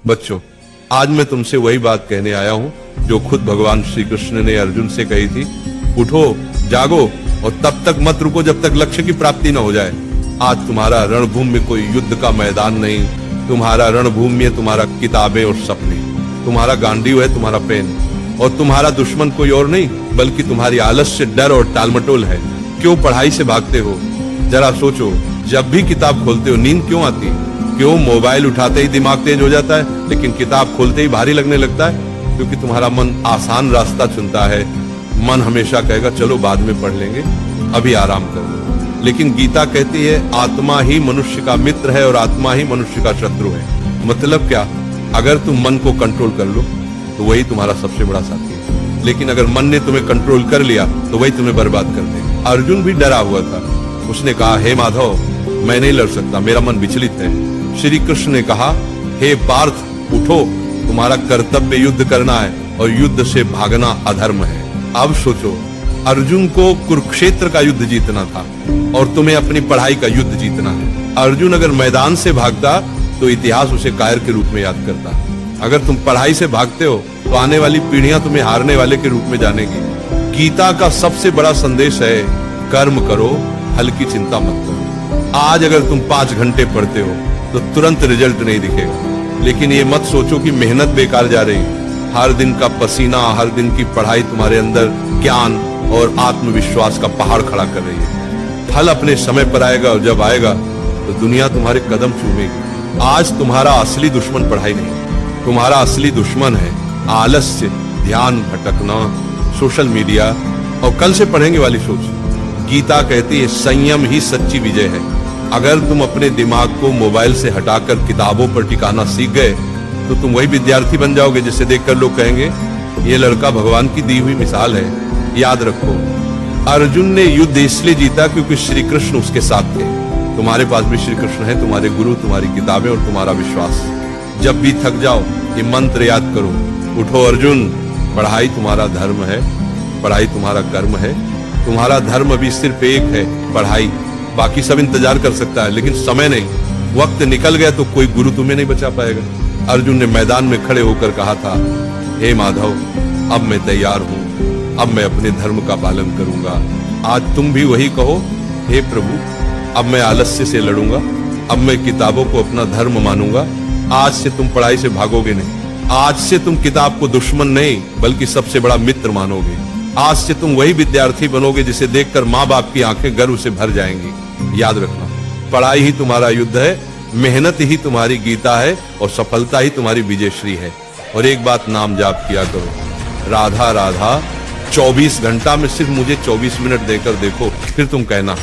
बच्चों, आज मैं तुमसे वही बात कहने आया हूँ जो खुद भगवान श्री कृष्ण ने अर्जुन से कही थी। उठो, जागो और तब तक मत रुको जब तक लक्ष्य की प्राप्ति न हो जाए। आज तुम्हारा रणभूमि में कोई युद्ध का मैदान नहीं, तुम्हारा रणभूमि है तुम्हारा किताबें और सपने, तुम्हारा गांडीव है तुम्हारा पेन, और तुम्हारा दुश्मन कोई और नहीं बल्कि तुम्हारी आलस्य, डर और टालमटोल है। क्यों पढ़ाई से भागते हो? जरा सोचो, जब भी किताब खोलते हो नींद क्यों आती? क्यों मोबाइल उठाते ही दिमाग तेज हो जाता है लेकिन किताब खोलते ही भारी लगने लगता है? क्योंकि तुम्हारा मन आसान रास्ता चुनता है। मन हमेशा कहेगा चलो बाद में पढ़ लेंगे, अभी आराम कर लो। लेकिन गीता कहती है आत्मा ही मनुष्य का मित्र है और आत्मा ही मनुष्य का शत्रु है। मतलब क्या? अगर तुम मन को कंट्रोल कर लो तो वही तुम्हारा सबसे बड़ा साथी है, लेकिन अगर मन ने तुम्हें कंट्रोल कर लिया तो वही तुम्हें बर्बाद कर देगा। अर्जुन भी डरा हुआ था। उसने कहा, हे माधव, मैं नहीं लड़ सकता, मेरा मन विचलित है। श्री कृष्ण ने कहा, हे पार्थ, उठो, तुम्हारा कर्तव्य युद्ध करना है और युद्ध से भागना अधर्म है। अब सोचो, अर्जुन को कुरुक्षेत्र का युद्ध जीतना था और तुम्हें अपनी पढ़ाई का युद्ध जीतना है। अर्जुन अगर मैदान से भागता तो इतिहास उसे कायर के रूप में याद करता। अगर तुम पढ़ाई से भागते हो तो आने वाली पीढ़ियां तुम्हें हारने वाले के रूप में जानेगी। गीता का सबसे बड़ा संदेश है, कर्म करो, फल की चिंता मत करो। आज अगर तुम 5 घंटे पढ़ते हो तो तुरंत रिजल्ट नहीं दिखेगा, लेकिन ये मत सोचो कि मेहनत बेकार जा रही। हर दिन का पसीना, हर दिन की पढ़ाई तुम्हारे अंदर ज्ञान और आत्मविश्वास का पहाड़ खड़ा कर रही है। फल अपने समय पर आएगा और जब आएगा तो दुनिया तुम्हारे कदम चूमेगी। आज तुम्हारा असली दुश्मन पढ़ाई नहीं, तुम्हारा असली दुश्मन है आलस्य, ध्यान भटकना, सोशल मीडिया और कल से पढ़ेंगे वाली सोच। गीता कहती है संयम ही सच्ची विजय है। अगर तुम अपने दिमाग को मोबाइल से हटाकर किताबों पर टिकाना सीख गए तो तुम वही विद्यार्थी बन जाओगे जिसे देखकर लोग कहेंगे ये लड़का भगवान की दी हुई मिसाल है। याद रखो, अर्जुन ने युद्ध इसलिए जीता क्योंकि श्री कृष्ण उसके साथ थे। तुम्हारे पास भी श्री कृष्ण है, तुम्हारे गुरु, तुम्हारी किताबें और तुम्हारा विश्वास। जब भी थक जाओ ये मंत्र याद करो, उठो अर्जुन, पढ़ाई तुम्हारा धर्म है, पढ़ाई तुम्हारा कर्म है। तुम्हारा धर्म अभी सिर्फ एक है, पढ़ाई। बाकी सब इंतजार कर सकता है लेकिन समय नहीं। वक्त निकल गया तो कोई गुरु तुम्हें नहीं बचा पाएगा। अर्जुन ने मैदान में खड़े होकर कहा था, हे माधव, अब मैं तैयार हूं, अब मैं अपने धर्म का पालन करूंगा। आज तुम भी वही कहो, हे प्रभु, अब मैं आलस्य से लड़ूंगा, अब मैं किताबों को अपना धर्म मानूंगा। आज से तुम पढ़ाई से भागोगे नहीं, आज से तुम किताब को दुश्मन नहीं बल्कि सबसे बड़ा मित्र मानोगे। आज से तुम वही विद्यार्थी बनोगे जिसे देखकर माँ बाप की आंखें गर्व से भर जाएंगी। याद रखना, पढ़ाई ही तुम्हारा युद्ध है, मेहनत ही तुम्हारी गीता है और सफलता ही तुम्हारी विजयश्री है। और एक बात नाम जाप किया करो, राधा राधा। 24 घंटा में सिर्फ मुझे 24 मिनट देकर देखो, फिर तुम कहना